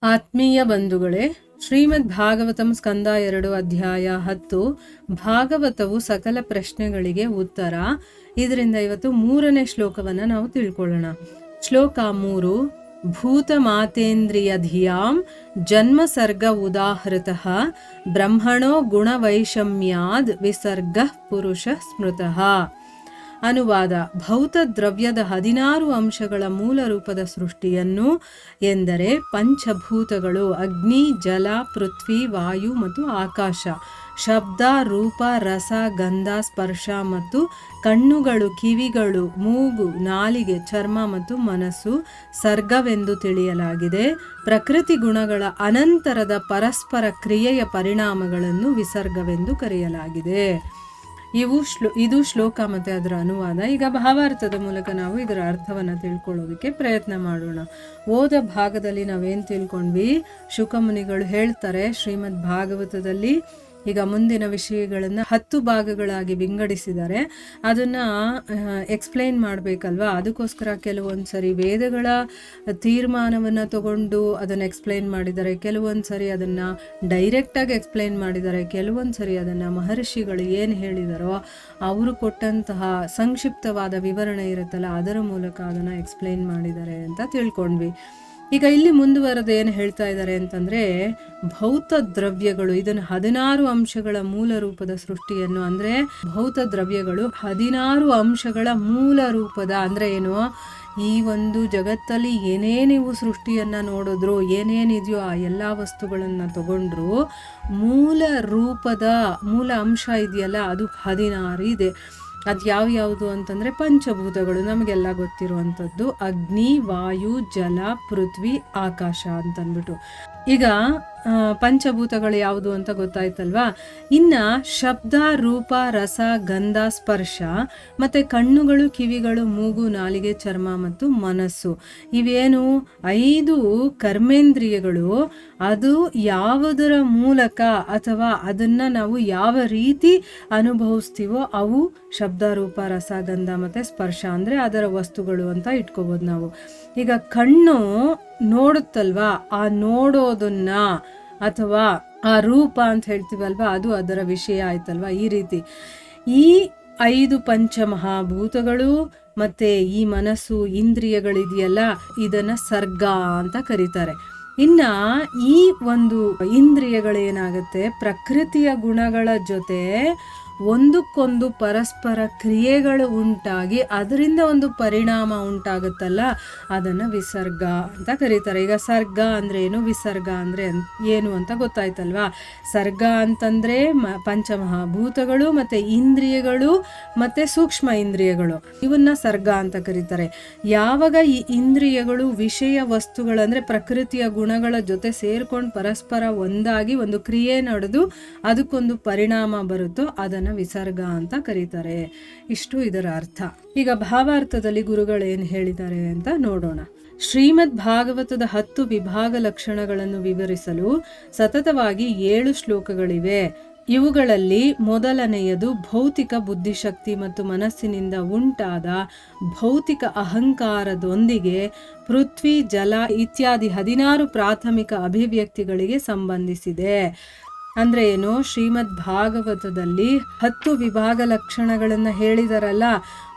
ಆತ್ಮೀಯ ಬಂಧುಗಳೇ, ಶ್ರೀಮದ್ ಭಾಗವತಂ ಸ್ಕಂದ 2 ಅಧ್ಯಾಯ 10 ಭಾಗವತವು ಸಕಲ ಪ್ರಶ್ನೆಗಳಿಗೆ ಉತ್ತರ. ಇದರಿಂದ ಇವತ್ತು 3ನೇ ಶ್ಲೋಕವನ್ನು ನಾವು ತಿಳ್ಕೊಳ್ಳೋಣ. ಶ್ಲೋಕ 3. ಭೂತ ಮಾತೇಂದ್ರಿಯ ಧಿಯಾಂ ಜನ್ಮ ಸರ್ಗ ಉದಾಹೃತಃ ಬ್ರಹ್ಮಣೋ ಗುಣವೈಷಮ್ಯಾದ್ ವಿಸರ್ಗ ಪುರುಷ ಸ್ಮೃತಃ. ಅನುವಾದ: ಭೌತ ದ್ರವ್ಯದ 16 ಅಂಶಗಳ ಮೂಲ ರೂಪದ ಸೃಷ್ಟಿಯನ್ನು ಎಂದರೆ ಪಂಚಭೂತಗಳು ಅಗ್ನಿ, ಜಲ, ಪೃಥ್ವಿ, ವಾಯು ಮತ್ತು ಆಕಾಶ, ಶಬ್ದ, ರೂಪ, ರಸ, ಗಂಧ, ಸ್ಪರ್ಶ ಮತ್ತು ಕಣ್ಣುಗಳು, ಕಿವಿಗಳು, ಮೂಗು, ನಾಲಿಗೆ, ಚರ್ಮ ಮತ್ತು ಮನಸ್ಸು ಸರ್ಗವೆಂದು ತಿಳಿಯಲಾಗಿದೆ. ಪ್ರಕೃತಿ ಗುಣಗಳ ಅನಂತರದ ಪರಸ್ಪರ ಕ್ರಿಯೆಯ ಪರಿಣಾಮಗಳನ್ನು ವಿಸರ್ಗವೆಂದು ಕರೆಯಲಾಗಿದೆ. ಇದು ಶ್ಲೋಕ ಮತ್ತು ಅದರ ಅನುವಾದ. ಈಗ ಭಾವಾರ್ಥದ ಮೂಲಕ ನಾವು ಇದರ ಅರ್ಥವನ್ನು ತಿಳ್ಕೊಳ್ಳೋದಕ್ಕೆ ಪ್ರಯತ್ನ ಮಾಡೋಣ. ಓದ ಭಾಗದಲ್ಲಿ ನಾವೇನು ತಿಳ್ಕೊಂಡ್ವಿ? ಶುಕಮುನಿಗಳು ಹೇಳ್ತಾರೆ ಶ್ರೀಮದ್ ಭಾಗವತದಲ್ಲಿ ಈಗ ಮುಂದಿನ ವಿಷಯಗಳನ್ನು 10 ಭಾಗಗಳಾಗಿ ವಿಂಗಡಿಸಿದ್ದಾರೆ. ಅದನ್ನು ಎಕ್ಸ್ಪ್ಲೈನ್ ಮಾಡಬೇಕಲ್ವಾ, ಅದಕ್ಕೋಸ್ಕರ ಕೆಲವೊಂದು ಸರಿ ವೇದಗಳ ತೀರ್ಮಾನವನ್ನು ತಗೊಂಡು ಅದನ್ನು ಎಕ್ಸ್ಪ್ಲೈನ್ ಮಾಡಿದ್ದಾರೆ, ಕೆಲವೊಂದು ಸರಿ ಅದನ್ನು ಡೈರೆಕ್ಟಾಗಿ ಎಕ್ಸ್ಪ್ಲೈನ್ ಮಾಡಿದ್ದಾರೆ, ಕೆಲವೊಂದು ಸರಿ ಅದನ್ನು ಮಹರ್ಷಿಗಳು ಏನು ಹೇಳಿದಾರೋ ಅವರು ಕೊಟ್ಟಂತಹ ಸಂಕ್ಷಿಪ್ತವಾದ ವಿವರಣೆ ಇರುತ್ತಲ್ಲ ಅದರ ಮೂಲಕ ಅದನ್ನು ಎಕ್ಸ್ಪ್ಲೈನ್ ಮಾಡಿದ್ದಾರೆ ಅಂತ ತಿಳ್ಕೊಂಡ್ವಿ. ಈಗ ಇಲ್ಲಿ ಮುಂದುವರೆದು ಏನು ಹೇಳ್ತಾ ಇದ್ದಾರೆ ಅಂತಂದರೆ, ಭೌತ ದ್ರವ್ಯಗಳು ಇದನ್ನು 16 ಅಂಶಗಳ ಮೂಲ ರೂಪದ ಸೃಷ್ಟಿಯನ್ನು, ಅಂದರೆ ಭೌತ ದ್ರವ್ಯಗಳು 16 ಅಂಶಗಳ ಮೂಲ ರೂಪದ ಅಂದರೆ ಏನು, ಈ ಒಂದು ಜಗತ್ತಲ್ಲಿ ಏನೇ ನೀವು ಸೃಷ್ಟಿಯನ್ನು ನೋಡಿದ್ರು, ಏನೇನಿದೆಯೋ ಆ ಎಲ್ಲ ವಸ್ತುಗಳನ್ನು ತಗೊಂಡ್ರು ಮೂಲ ರೂಪದ ಮೂಲ ಅಂಶ ಇದೆಯಲ್ಲ ಅದು 16 ಇದೆ. ಅದು ಯಾವುದು ಅಂತಂದರೆ ಪಂಚಭೂತಗಳು, ನಮಗೆಲ್ಲ ಗೊತ್ತಿರುವಂಥದ್ದು ಅಗ್ನಿ, ವಾಯು, ಜಲ, ಪೃಥ್ವಿ, ಆಕಾಶ ಅಂತಂದ್ಬಿಟ್ಟು. ಈಗ ಪಂಚಭೂತಗಳು ಯಾವುದು ಅಂತ ಗೊತ್ತಾಯ್ತಲ್ವಾ. ಇನ್ನು ಶಬ್ದ, ರೂಪ, ರಸ, ಗಂಧ, ಸ್ಪರ್ಶ ಮತ್ತು ಕಣ್ಣುಗಳು, ಕಿವಿಗಳು, ಮೂಗು, ನಾಲಿಗೆ, ಚರ್ಮ ಮತ್ತು ಮನಸ್ಸು ಇವೇನು 5 ಕರ್ಮೇಂದ್ರಿಯಗಳು. ಅದು ಯಾವುದರ ಮೂಲಕ ಅಥವಾ ಅದನ್ನು ನಾವು ಯಾವ ರೀತಿ ಅನುಭವಿಸ್ತೀವೋ ಅವು ಶಬ್ದ, ರೂಪ, ರಸ, ಗಂಧ ಮತ್ತು ಸ್ಪರ್ಶ, ಅಂದರೆ ಅದರ ವಸ್ತುಗಳು ಅಂತ ಇಟ್ಕೋಬೋದು ನಾವು. ಈಗ ಕಣ್ಣು ನೋಡುತ್ತಲ್ವಾ, ಆ ನೋಡೋದನ್ನ ಅಥವಾ ಆ ರೂಪ ಅಂತ ಹೇಳ್ತೀವಲ್ವಾ ಅದು ಅದರ ವಿಷಯ ಆಯ್ತಲ್ವಾ. ಈ ರೀತಿ ಈ 5 ಪಂಚಮಹಾಭೂತಗಳು ಮತ್ತು ಈ ಮನಸ್ಸು ಇಂದ್ರಿಯಗಳಿದೆಯಲ್ಲ ಇದನ್ನು ಸರ್ಗ ಅಂತ ಕರೀತಾರೆ. ಇನ್ನು ಈ ಒಂದು ಇಂದ್ರಿಯಗಳೇನಾಗುತ್ತೆ, ಪ್ರಕೃತಿಯ ಗುಣಗಳ ಜೊತೆ ಒಂದಕ್ಕೊಂದು ಪರಸ್ಪರ ಕ್ರಿಯೆಗಳು ಉಂಟಾಗಿ ಅದರಿಂದ ಒಂದು ಪರಿಣಾಮ ಉಂಟಾಗುತ್ತಲ್ಲ ಅದನ್ನು ವಿಸರ್ಗ ಅಂತ ಕರೀತಾರೆ. ಈಗ ಸರ್ಗ ಅಂದರೆ ಏನು, ವಿಸರ್ಗ ಅಂದರೆ ಏನು ಅಂತ ಗೊತ್ತಾಯ್ತಲ್ವಾ. ಸರ್ಗ ಅಂತಂದರೆ ಪಂಚಮಹಾಭೂತಗಳು ಮತ್ತು ಇಂದ್ರಿಯಗಳು ಮತ್ತು ಸೂಕ್ಷ್ಮ ಇಂದ್ರಿಯಗಳು, ಇವನ್ನ ಸರ್ಗ ಅಂತ ಕರೀತಾರೆ. ಯಾವಾಗ ಈ ಇಂದ್ರಿಯಗಳು ವಿಷಯ ವಸ್ತುಗಳು ಅಂದರೆ ಪ್ರಕೃತಿಯ ಗುಣಗಳ ಜೊತೆ ಸೇರ್ಕೊಂಡು ಪರಸ್ಪರ ಒಂದಾಗಿ ಒಂದು ಕ್ರಿಯೆ ನಡೆದು ಅದಕ್ಕೊಂದು ಪರಿಣಾಮ ಬರುತ್ತೋ ಅದನ್ನು ವಿಸರ್ಗ ಅಂತ ಕರೀತಾರೆ. ಇಷ್ಟು ಇದರ ಅರ್ಥ. ಈಗ ಭಾವಾರ್ಥದಲ್ಲಿ ಗುರುಗಳೇನು ಹೇಳಿದ್ದಾರೆ ಅಂತ ನೋಡೋಣ. ಶ್ರೀಮದ್ ಭಾಗವತದ 10 ವಿಭಾಗ ಲಕ್ಷಣಗಳನ್ನು ವಿವರಿಸಲು ಸತತವಾಗಿ 7 ಶ್ಲೋಕಗಳಿವೆ. ಇವುಗಳಲ್ಲಿ ಮೊದಲನೆಯದು ಭೌತಿಕ ಬುದ್ಧಿಶಕ್ತಿ ಮತ್ತು ಮನಸ್ಸಿನಿಂದ ಉಂಟಾದ ಭೌತಿಕ ಅಹಂಕಾರದೊಂದಿಗೆ ಪೃಥ್ವಿ, ಜಲ ಇತ್ಯಾದಿ 16 ಪ್ರಾಥಮಿಕ ಅಭಿವ್ಯಕ್ತಿಗಳಿಗೆ ಸಂಬಂಧಿಸಿದೆ. ಅಂದರೆ ಏನು, ಶ್ರೀಮದ್ ಭಾಗವತದಲ್ಲಿ 10 ವಿಭಾಗ ಲಕ್ಷಣಗಳನ್ನು ಹೇಳಿದಾರಲ್ಲ.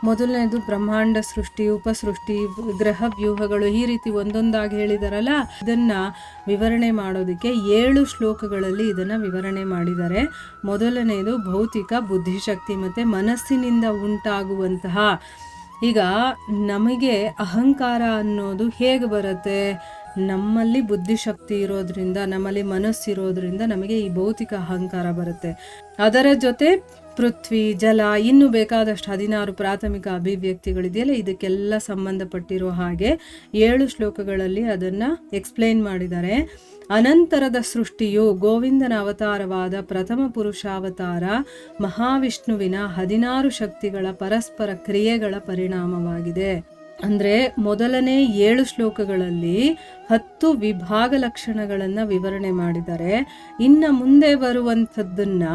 ಮೊದಲನೇದು ಬ್ರಹ್ಮಾಂಡ ಸೃಷ್ಟಿ, ಉಪಸೃಷ್ಟಿ, ಗ್ರಹ ವ್ಯೂಹಗಳು, ಈ ರೀತಿ ಒಂದೊಂದಾಗಿ ಹೇಳಿದಾರಲ್ಲ. ಇದನ್ನು ವಿವರಣೆ ಮಾಡೋದಕ್ಕೆ 7 ಶ್ಲೋಕಗಳಲ್ಲಿ ಇದನ್ನು ವಿವರಣೆ ಮಾಡಿದ್ದಾರೆ. ಮೊದಲನೇದು ಭೌತಿಕ ಬುದ್ಧಿಶಕ್ತಿ ಮತ್ತು ಮನಸ್ಸಿನಿಂದ ಉಂಟಾಗುವಂತಹ, ಈಗ ನಮಗೆ ಅಹಂಕಾರ ಅನ್ನೋದು ಹೇಗೆ ಬರುತ್ತೆ, ನಮ್ಮಲ್ಲಿ ಬುದ್ಧಿಶಕ್ತಿ ಇರೋದ್ರಿಂದ, ನಮ್ಮಲ್ಲಿ ಮನಸ್ಸಿರೋದ್ರಿಂದ ನಮಗೆ ಈ ಭೌತಿಕ ಅಹಂಕಾರ ಬರುತ್ತೆ. ಅದರ ಜೊತೆ ಪೃಥ್ವಿ, ಜಲ, ಇನ್ನೂ ಬೇಕಾದಷ್ಟು 16 ಪ್ರಾಥಮಿಕ ಅಭಿವ್ಯಕ್ತಿಗಳಿದೆಯಲ್ಲ ಇದಕ್ಕೆಲ್ಲ ಸಂಬಂಧಪಟ್ಟಿರೋ ಹಾಗೆ 7 ಶ್ಲೋಕಗಳಲ್ಲಿ ಅದನ್ನು ಎಕ್ಸ್ಪ್ಲೈನ್ ಮಾಡಿದ್ದಾರೆ. ಅನಂತರದ ಸೃಷ್ಟಿಯು ಗೋವಿಂದನ ಅವತಾರವಾದ ಪ್ರಥಮ ಪುರುಷಾವತಾರ ಮಹಾವಿಷ್ಣುವಿನ 16 ಶಕ್ತಿಗಳ ಪರಸ್ಪರ ಕ್ರಿಯೆಗಳ ಪರಿಣಾಮವಾಗಿದೆ. ಅಂದರೆ ಮೊದಲನೇ 7 ಶ್ಲೋಕಗಳಲ್ಲಿ 10 ವಿಭಾಗ ಲಕ್ಷಣಗಳನ್ನು ವಿವರಣೆ ಮಾಡಿದ್ದಾರೆ. ಇನ್ನು ಮುಂದೆ ಬರುವಂಥದ್ದನ್ನು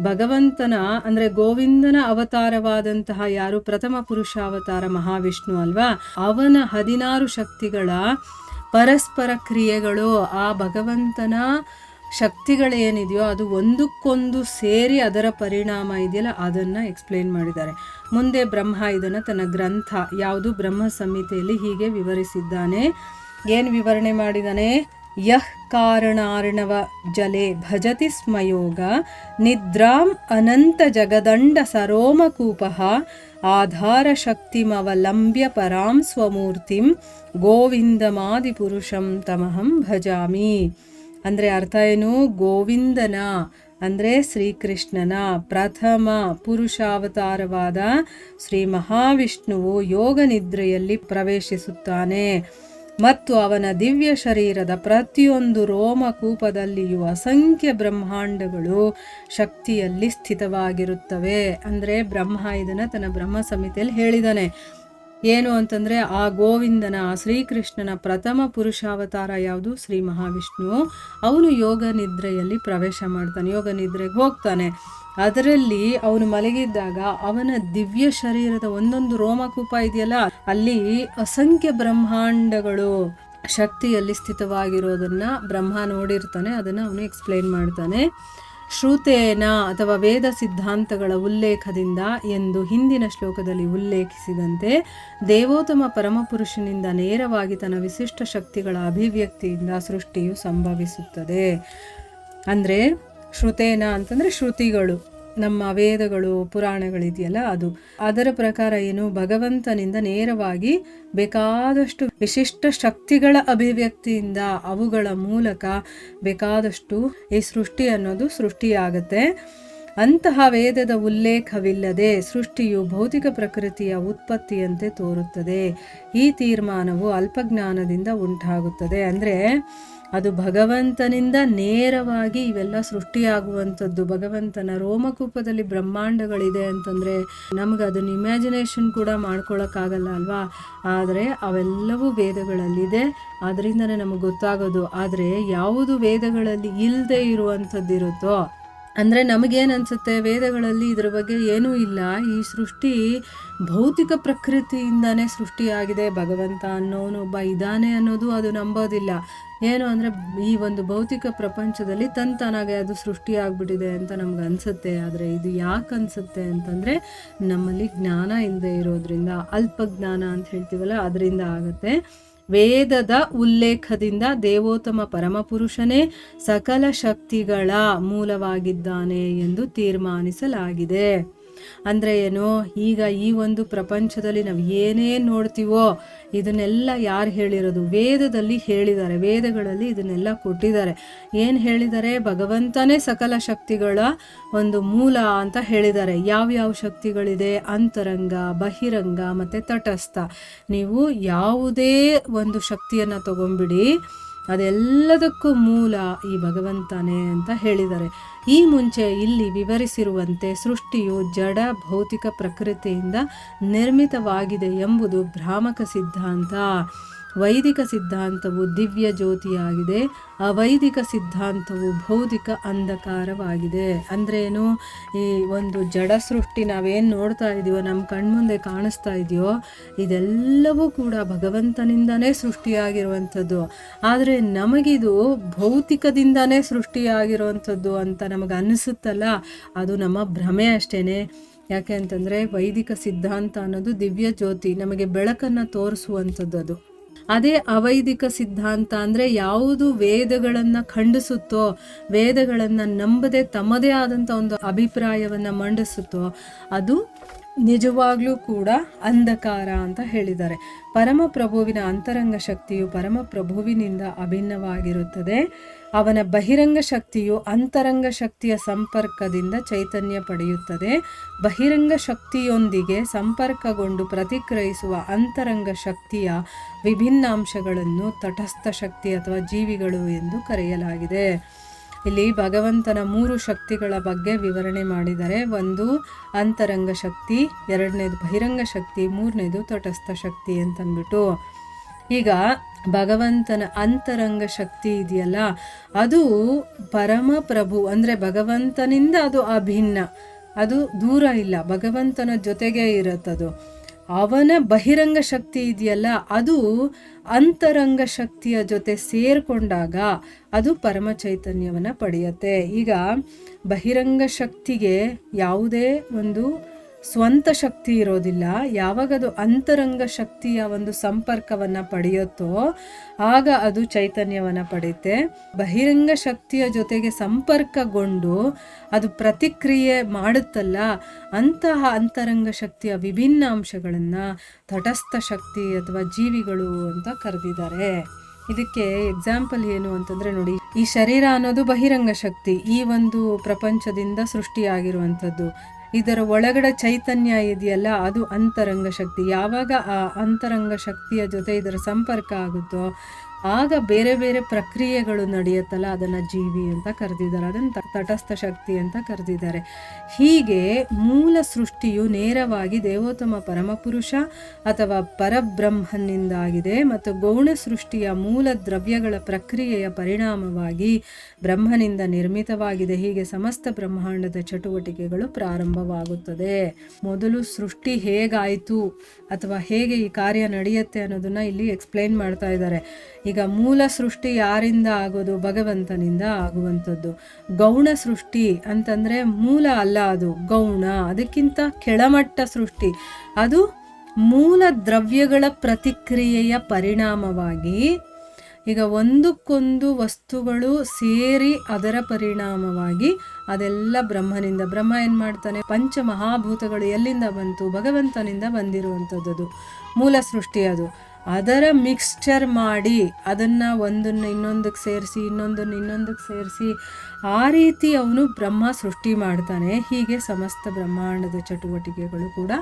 ಭಗವಂತನ ಅಂದರೆ ಗೋವಿಂದನ ಅವತಾರವಾದಂತಹ ಯಾರು ಪ್ರಥಮ ಪುರುಷಾವತಾರ ಮಹಾವಿಷ್ಣು ಅಲ್ವಾ, ಅವನ 16 ಶಕ್ತಿಗಳ ಪರಸ್ಪರ ಕ್ರಿಯೆಗಳು, ಆ ಭಗವಂತನ ಶಕ್ತಿಗಳೇನಿದೆಯೋ ಅದು ಒಂದಕ್ಕೊಂದು ಸೇರಿ ಅದರ ಪರಿಣಾಮ ಇದೆಯಲ್ಲ ಅದನ್ನು ಎಕ್ಸ್ಪ್ಲೇನ್ ಮಾಡಿದ್ದಾರೆ. ಮುಂದೆ ಬ್ರಹ್ಮ ಇದನ್ನು ತನ್ನ ಗ್ರಂಥ ಯಾವುದು ಬ್ರಹ್ಮ ಸಂಹಿತೆಯಲ್ಲಿ ಹೀಗೆ ವಿವರಿಸಿದ್ದಾನೆ. ಏನು ವಿವರಣೆ ಮಾಡಿದ್ದಾನೆ? ಯಃ ಕಾರಣಾರ್ಣವ ಜಲೆ ಭಜತಿ ಸ್ಮಯೋಗ ನಿದ್ರಾಂ ಅನಂತ ಜಗದಂಡ ಸರೋಮಕೂಪಃ ಆಧಾರ ಶಕ್ತಿಮವಲಂಬ್ಯ ಪರಾಂ ಸ್ವಮೂರ್ತಿಂ ಗೋವಿಂದಮಾದಿಪುರುಷಂ ತಮಹಂ ಭಜಾಮಿ. ಅಂದರೆ ಅರ್ಥ ಏನು? ಗೋವಿಂದನ ಅಂದರೆ ಶ್ರೀಕೃಷ್ಣನ ಪ್ರಥಮ ಪುರುಷಾವತಾರವಾದ ಶ್ರೀ ಮಹಾವಿಷ್ಣುವು ಯೋಗ ನಿದ್ರೆಯಲ್ಲಿ ಪ್ರವೇಶಿಸುತ್ತಾನೆ ಮತ್ತು ಅವನ ದಿವ್ಯ ಶರೀರದ ಪ್ರತಿಯೊಂದು ರೋಮಕೂಪದಲ್ಲಿಯೂ ಅಸಂಖ್ಯ ಬ್ರಹ್ಮಾಂಡಗಳು ಶಕ್ತಿಯಲ್ಲಿ ಸ್ಥಿತವಾಗಿರುತ್ತವೆ. ಅಂದರೆ ಬ್ರಹ್ಮ ಇದನ್ನು ತನ್ನ ಬ್ರಹ್ಮ ಸಂಹಿತೆಯಲ್ಲಿ ಹೇಳಿದ್ದಾನೆ. ಏನು ಅಂತಂದರೆ ಆ ಗೋವಿಂದನ ಆ ಶ್ರೀಕೃಷ್ಣನ ಪ್ರಥಮ ಪುರುಷಾವತಾರ ಯಾವುದು? ಶ್ರೀ ಮಹಾವಿಷ್ಣು. ಅವನು ಯೋಗ ನಿದ್ರೆಯಲ್ಲಿ ಪ್ರವೇಶ ಮಾಡ್ತಾನೆ, ಯೋಗ ನಿದ್ರೆಗೆ ಹೋಗ್ತಾನೆ. ಅದರಲ್ಲಿ ಅವನು ಮಲಗಿದ್ದಾಗ ಅವನ ದಿವ್ಯ ಶರೀರದ ಒಂದೊಂದು ರೋಮಕೂಪ ಇದೆಯಲ್ಲ ಅಲ್ಲಿ ಅಸಂಖ್ಯ ಬ್ರಹ್ಮಾಂಡಗಳು ಶಕ್ತಿಯಲ್ಲಿ ಸ್ಥಿತವಾಗಿರೋದನ್ನ ಬ್ರಹ್ಮ ನೋಡಿರ್ತಾನೆ. ಅದನ್ನು ಅವನು ಎಕ್ಸ್ಪ್ಲೈನ್ ಮಾಡ್ತಾನೆ. ಶ್ರುತೇನ ಅಥವಾ ವೇದ ಸಿದ್ಧಾಂತಗಳ ಉಲ್ಲೇಖದಿಂದ ಎಂದು ಹಿಂದಿನ ಶ್ಲೋಕದಲ್ಲಿ ಉಲ್ಲೇಖಿಸಿದಂತೆ ದೇವೋತ್ತಮ ಪರಮಪುರುಷನಿಂದ ನೇರವಾಗಿ ತನ್ನ ವಿಶಿಷ್ಟ ಶಕ್ತಿಗಳ ಅಭಿವ್ಯಕ್ತಿಯಿಂದ ಸೃಷ್ಟಿಯು ಸಂಭವಿಸುತ್ತದೆ. ಅಂದರೆ ಶ್ರುತೇನ ಅಂತಂದರೆ ಶ್ರುತಿಗಳು, ನಮ್ಮ ವೇದಗಳು ಪುರಾಣಗಳಿದೆಯಲ್ಲ ಅದು. ಅದರ ಪ್ರಕಾರ ಏನು? ಭಗವಂತನಿಂದ ನೇರವಾಗಿ ಬೇಕಾದಷ್ಟು ವಿಶಿಷ್ಟ ಶಕ್ತಿಗಳ ಅಭಿವ್ಯಕ್ತಿಯಿಂದ ಅವುಗಳ ಮೂಲಕ ಬೇಕಾದಷ್ಟು ಈ ಸೃಷ್ಟಿ ಅನ್ನೋದು ಸೃಷ್ಟಿಯಾಗತ್ತೆ. ಅಂತಹ ವೇದದ ಉಲ್ಲೇಖವಿಲ್ಲದೆ ಸೃಷ್ಟಿಯು ಭೌತಿಕ ಪ್ರಕೃತಿಯ ಉತ್ಪತ್ತಿಯಂತೆ ತೋರುತ್ತದೆ. ಈ ತೀರ್ಮಾನವು ಅಲ್ಪಜ್ಞಾನದಿಂದ ಉಂಟಾಗುತ್ತದೆ. ಅಂದರೆ ಅದು ಭಗವಂತನಿಂದ ನೇರವಾಗಿ ಇವೆಲ್ಲ ಸೃಷ್ಟಿಯಾಗುವಂಥದ್ದು. ಭಗವಂತನ ರೋಮಕೂಪದಲ್ಲಿ ಬ್ರಹ್ಮಾಂಡಗಳಿದೆ ಅಂತಂದರೆ ನಮಗೆ ಅದನ್ನು ಇಮ್ಯಾಜಿನೇಷನ್ ಕೂಡ ಮಾಡ್ಕೊಳ್ಳೋಕ್ಕಾಗಲ್ಲ ಅಲ್ವಾ? ಆದರೆ ಅವೆಲ್ಲವೂ ವೇದಗಳಲ್ಲಿದೆ, ಅದರಿಂದನೇ ನಮಗೆ ಗೊತ್ತಾಗೋದು. ಆದರೆ ಯಾವುದು ವೇದಗಳಲ್ಲಿ ಇಲ್ಲದೆ ಇರುವಂಥದ್ದಿರುತ್ತೋ, ಅಂದರೆ ನಮಗೇನು ಅನಿಸುತ್ತೆ, ವೇದಗಳಲ್ಲಿ ಇದ್ರ ಬಗ್ಗೆ ಏನೂ ಇಲ್ಲ, ಈ ಸೃಷ್ಟಿ ಭೌತಿಕ ಪ್ರಕೃತಿಯಿಂದನೇ ಸೃಷ್ಟಿಯಾಗಿದೆ, ಭಗವಂತ ಅನ್ನೋನೊಬ್ಬ ಇದ್ದಾನೆ ಅನ್ನೋದು ಅದು ನಂಬೋದಿಲ್ಲ. ಏನು ಅಂದರೆ ಈ ಒಂದು ಭೌತಿಕ ಪ್ರಪಂಚದಲ್ಲಿ ತಾನಾಗೆ ಅದು ಸೃಷ್ಟಿಯಾಗ್ಬಿಟ್ಟಿದೆ ಅಂತ ನಮ್ಗೆ ಅನಿಸುತ್ತೆ. ಆದರೆ ಇದು ಯಾಕೆ ಅನಿಸುತ್ತೆ ಅಂತಂದರೆ ನಮ್ಮಲ್ಲಿ ಜ್ಞಾನ ಇಲ್ಲದೆ ಇರೋದ್ರಿಂದ, ಅಲ್ಪ ಜ್ಞಾನ ಅಂತ ಹೇಳ್ತೀವಲ್ಲ, ಅದರಿಂದ ಆಗುತ್ತೆ. ವೇದದ ಉಲ್ಲೇಖದಿಂದ ದೇವೋತ್ತಮ ಪರಮಪುರುಷನೇ ಸಕಲ ಶಕ್ತಿಗಳ ಮೂಲವಾಗಿದ್ದಾನೆ ಎಂದು ತೀರ್ಮಾನಿಸಲಾಗಿದೆ. ಅಂದರೆ ಏನು? ಈಗ ಈ ಒಂದು ಪ್ರಪಂಚದಲ್ಲಿ ನಾವು ಏನೇನು ನೋಡ್ತೀವೋ ಇದನ್ನೆಲ್ಲ ಯಾರು ಹೇಳಿರೋದು? ವೇದದಲ್ಲಿ ಹೇಳಿದ್ದಾರೆ. ವೇದಗಳಲ್ಲಿ ಇದನ್ನೆಲ್ಲ ಕೊಟ್ಟಿದ್ದಾರೆ. ಏನು ಹೇಳಿದ್ದಾರೆ? ಭಗವಂತನೇ ಸಕಲ ಶಕ್ತಿಗಳ ಒಂದು ಮೂಲ ಅಂತ ಹೇಳಿದ್ದಾರೆ. ಯಾವ್ಯಾವ ಶಕ್ತಿಗಳಿದೆ? ಅಂತರಂಗ, ಬಹಿರಂಗ ಮತ್ತು ತಟಸ್ಥ. ನೀವು ಯಾವುದೇ ಒಂದು ಶಕ್ತಿಯನ್ನು ತಗೊಂಬಿಡಿ, ಅದೆಲ್ಲದಕ್ಕೂ ಮೂಲ ಈ ಭಗವಂತನೇ ಅಂತ ಹೇಳಿದ್ದಾರೆ. ಈ ಮುಂಚೆ ಇಲ್ಲಿ ವಿವರಿಸಿರುವಂತೆ ಸೃಷ್ಟಿಯು ಜಡ ಭೌತಿಕ ಪ್ರಕೃತಿಯಿಂದ ನಿರ್ಮಿತವಾಗಿದೆ ಎಂಬುದು ಭ್ರಾಮಕ ಸಿದ್ಧಾಂತ. ವೈದಿಕ ಸಿದ್ಧಾಂತವು ದಿವ್ಯ ಜ್ಯೋತಿಯಾಗಿದೆ, ಅವೈದಿಕ ಸಿದ್ಧಾಂತವು ಭೌತಿಕ ಅಂಧಕಾರವಾಗಿದೆ. ಅಂದ್ರೇನು? ಈ ಒಂದು ಜಡ ಸೃಷ್ಟಿ ನಾವೇನು ನೋಡ್ತಾ ಇದೀವೋ, ನಮ್ಮ ಕಣ್ಮುಂದೆ ಕಾಣಿಸ್ತಾ ಇದೆಯೋ, ಇದೆಲ್ಲವೂ ಕೂಡ ಭಗವಂತನಿಂದನೇ ಸೃಷ್ಟಿಯಾಗಿರುವಂಥದ್ದು. ಆದರೆ ನಮಗಿದು ಭೌತಿಕದಿಂದನೇ ಸೃಷ್ಟಿಯಾಗಿರುವಂಥದ್ದು ಅಂತ ನಮಗೆ ಅನ್ನಿಸುತ್ತಲ್ಲ, ಅದು ನಮ್ಮ ಭ್ರಮೆ ಅಷ್ಟೇ. ಯಾಕೆ ಅಂತಂದರೆ ವೈದಿಕ ಸಿದ್ಧಾಂತ ಅನ್ನೋದು ದಿವ್ಯ ಜ್ಯೋತಿ, ನಮಗೆ ಬೆಳಕನ್ನು ತೋರಿಸುವಂಥದ್ದು. ಅದು ಅದೇ ಅವೈದಿಕ ಸಿದ್ಧಾಂತ ಅಂದರೆ ಯಾವುದು ವೇದಗಳನ್ನು ಖಂಡಿಸುತ್ತೋ, ವೇದಗಳನ್ನು ನಂಬದೆ ತಮ್ಮದೇ ಆದಂಥ ಒಂದು ಅಭಿಪ್ರಾಯವನ್ನು ಮಂಡಿಸುತ್ತೋ ಅದು ನಿಜವಾಗ್ಲೂ ಕೂಡ ಅಂಧಕಾರ ಅಂತ ಹೇಳಿದ್ದಾರೆ. ಪರಮಪ್ರಭುವಿನ ಅಂತರಂಗ ಶಕ್ತಿಯು ಪರಮಪ್ರಭುವಿನಿಂದ ಅಭಿನ್ನವಾಗಿರುತ್ತದೆ. ಅವನ ಬಹಿರಂಗ ಶಕ್ತಿಯು ಅಂತರಂಗ ಶಕ್ತಿಯ ಸಂಪರ್ಕದಿಂದ ಚೈತನ್ಯ ಪಡೆಯುತ್ತದೆ. ಬಹಿರಂಗ ಶಕ್ತಿಯೊಂದಿಗೆ ಸಂಪರ್ಕಗೊಂಡು ಪ್ರತಿಕ್ರಿಯಿಸುವ ಅಂತರಂಗ ಶಕ್ತಿಯ ವಿಭಿನ್ನ ಅಂಶಗಳನ್ನು ತಟಸ್ಥ ಶಕ್ತಿ ಅಥವಾ ಜೀವಿಗಳು ಎಂದು ಕರೆಯಲಾಗಿದೆ. ಇಲ್ಲಿ ಭಗವಂತನ 3 ಶಕ್ತಿಗಳ ಬಗ್ಗೆ ವಿವರಣೆ ಮಾಡಿದ್ದಾರೆ. ಒಂದು ಅಂತರಂಗ ಶಕ್ತಿ, ಎರಡನೇದು ಬಹಿರಂಗ ಶಕ್ತಿ, ಮೂರನೇದು ತಟಸ್ಥ ಶಕ್ತಿ ಅಂತಂದ್ಬಿಟ್ಟು. ಈಗ ಭಗವಂತನ ಅಂತರಂಗ ಶಕ್ತಿ ಇದೆಯಲ್ಲ, ಅದು ಪರಮಪ್ರಭು ಅಂದರೆ ಭಗವಂತನಿಂದ ಅದು ಅಭಿನ್ನ, ಅದು ದೂರ ಇಲ್ಲ, ಭಗವಂತನ ಜೊತೆಗೇ ಇರುತ್ತದು. ಅವನ ಬಹಿರಂಗ ಶಕ್ತಿ ಇದೆಯಲ್ಲ, ಅದು ಅಂತರಂಗ ಶಕ್ತಿಯ ಜೊತೆ ಸೇರಿಕೊಂಡಾಗ ಅದು ಪರಮ ಚೈತನ್ಯವನ್ನು ಪಡೆಯುತ್ತೆ. ಈಗ ಬಹಿರಂಗ ಶಕ್ತಿಗೆ ಯಾವುದೇ ಒಂದು ಸ್ವಂತ ಶಕ್ತಿ ಇರೋದಿಲ್ಲ. ಯಾವಾಗ ಅದು ಅಂತರಂಗ ಶಕ್ತಿಯ ಒಂದು ಸಂಪರ್ಕವನ್ನು ಪಡೆಯುತ್ತೋ ಆಗ ಅದು ಚೈತನ್ಯವನ್ನು ಪಡೆಯುತ್ತೆ. ಬಹಿರಂಗ ಶಕ್ತಿಯ ಜೊತೆಗೆ ಸಂಪರ್ಕಗೊಂಡು ಅದು ಪ್ರತಿಕ್ರಿಯೆ ಮಾಡುತ್ತಲ್ಲ, ಅಂತಹ ಅಂತರಂಗ ಶಕ್ತಿಯ ವಿಭಿನ್ನ ಅಂಶಗಳನ್ನು ತಟಸ್ಥ ಶಕ್ತಿ ಅಥವಾ ಜೀವಿಗಳು ಅಂತ ಕರೆದಿದ್ದಾರೆ. ಇದಕ್ಕೆ ಎಕ್ಸಾಂಪಲ್ ಏನು ಅಂತಂದರೆ ನೋಡಿ, ಈ ಶರೀರ ಅನ್ನೋದು ಬಹಿರಂಗ ಶಕ್ತಿ, ಈ ಒಂದು ಪ್ರಪಂಚದಿಂದ ಸೃಷ್ಟಿಯಾಗಿರುವಂಥದ್ದು. ಇದರ ಒಳಗಡೆ ಚೈತನ್ಯ ಇದೆಯಲ್ಲ, ಅದು ಅಂತರಂಗ ಶಕ್ತಿ. ಯಾವಾಗ ಆ ಅಂತರಂಗ ಶಕ್ತಿಯ ಜೊತೆ ಇದರ ಸಂಪರ್ಕ ಆಗುತ್ತೋ ಆಗ ಬೇರೆ ಬೇರೆ ಪ್ರಕ್ರಿಯೆಗಳು ನಡೆಯುತ್ತಲ್ಲ, ಅದನ್ನು ಜೀವಿ ಅಂತ ಕರೆದಿದ್ದಾರೆ, ಅದನ್ನು ತಟಸ್ಥ ಶಕ್ತಿ ಅಂತ ಕರೆದಿದ್ದಾರೆ. ಹೀಗೆ ಮೂಲ ಸೃಷ್ಟಿಯು ನೇರವಾಗಿ ದೇವೋತ್ತಮ ಪರಮಪುರುಷ ಅಥವಾ ಪರಬ್ರಹ್ಮನಿಂದಾಗಿದೆ ಮತ್ತು ಗೌಣ ಸೃಷ್ಟಿಯ ಮೂಲ ದ್ರವ್ಯಗಳ ಪ್ರಕ್ರಿಯೆಯ ಪರಿಣಾಮವಾಗಿ ಬ್ರಹ್ಮನಿಂದ ನಿರ್ಮಿತವಾಗಿದೆ. ಹೀಗೆ ಸಮಸ್ತ ಬ್ರಹ್ಮಾಂಡದ ಚಟುವಟಿಕೆಗಳು ಪ್ರಾರಂಭವಾಗುತ್ತದೆ. ಮೊದಲು ಸೃಷ್ಟಿ ಹೇಗಾಯಿತು ಅಥವಾ ಹೇಗೆ ಈ ಕಾರ್ಯ ನಡೆಯುತ್ತೆ ಅನ್ನೋದನ್ನ ಇಲ್ಲಿ ಎಕ್ಸ್ಪ್ಲೈನ್ ಮಾಡ್ತಾ ಇದ್ದಾರೆ. ಈಗ ಮೂಲ ಸೃಷ್ಟಿ ಯಾರಿಂದ ಆಗೋದು? ಭಗವಂತನಿಂದ ಆಗುವಂಥದ್ದು. ಗೌಣ ಸೃಷ್ಟಿ ಅಂತಂದರೆ ಮೂಲ ಅಲ್ಲ, ಅದು ಗೌಣ, ಅದಕ್ಕಿಂತ ಕೆಳಮಟ್ಟ ಸೃಷ್ಟಿ. ಅದು ಮೂಲ ದ್ರವ್ಯಗಳ ಪ್ರತಿಕ್ರಿಯೆಯ ಪರಿಣಾಮವಾಗಿ, ಈಗ ಒಂದಕ್ಕೊಂದು ವಸ್ತುಗಳು ಸೇರಿ ಅದರ ಪರಿಣಾಮವಾಗಿ ಅದೆಲ್ಲ ಬ್ರಹ್ಮನಿಂದ. ಬ್ರಹ್ಮ ಏನು ಮಾಡ್ತಾನೆ? ಪಂಚಮಹಾಭೂತಗಳು ಎಲ್ಲಿಂದ ಬಂತು? ಭಗವಂತನಿಂದ ಬಂದಿರುವಂಥದ್ದು ಮೂಲ ಸೃಷ್ಟಿ. ಅದು ಅದರ ಮಿಕ್ಸ್ಚರ್ ಮಾಡಿ ಅದನ್ನು ಒಂದನ್ನು ಇನ್ನೊಂದಕ್ಕೆ ಸೇರಿಸಿ ಇನ್ನೊಂದಕ್ಕೆ ಸೇರಿಸಿ ಆ ರೀತಿ ಅವನು ಬ್ರಹ್ಮ ಸೃಷ್ಟಿ ಮಾಡ್ತಾನೆ. ಹೀಗೆ ಸಮಸ್ತ ಬ್ರಹ್ಮಾಂಡದ ಚಟುವಟಿಕೆಗಳು ಕೂಡ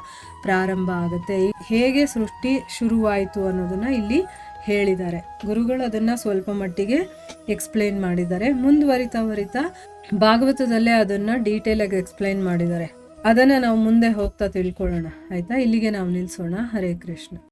ಪ್ರಾರಂಭ ಆಗುತ್ತೆ. ಹೇಗೆ ಸೃಷ್ಟಿ ಶುರುವಾಯಿತು ಅನ್ನೋದನ್ನು ಇಲ್ಲಿ ಹೇಳಿದ್ದಾರೆ ಗುರುಗಳು. ಅದನ್ನು ಸ್ವಲ್ಪ ಮಟ್ಟಿಗೆ ಎಕ್ಸ್ಪ್ಲೈನ್ ಮಾಡಿದ್ದಾರೆ. ಮುಂದುವರಿತಾ ಭಾಗವತದಲ್ಲೇ ಅದನ್ನು ಡೀಟೇಲಾಗಿ ಎಕ್ಸ್ಪ್ಲೈನ್ ಮಾಡಿದ್ದಾರೆ. ಅದನ್ನು ನಾವು ಮುಂದೆ ಹೋಗ್ತಾ ತಿಳ್ಕೊಳ್ಳೋಣ. ಆಯಿತಾ? ಇಲ್ಲಿಗೆ ನಾವು ನಿಲ್ಲಿಸೋಣ. ಹರೇ ಕೃಷ್ಣ.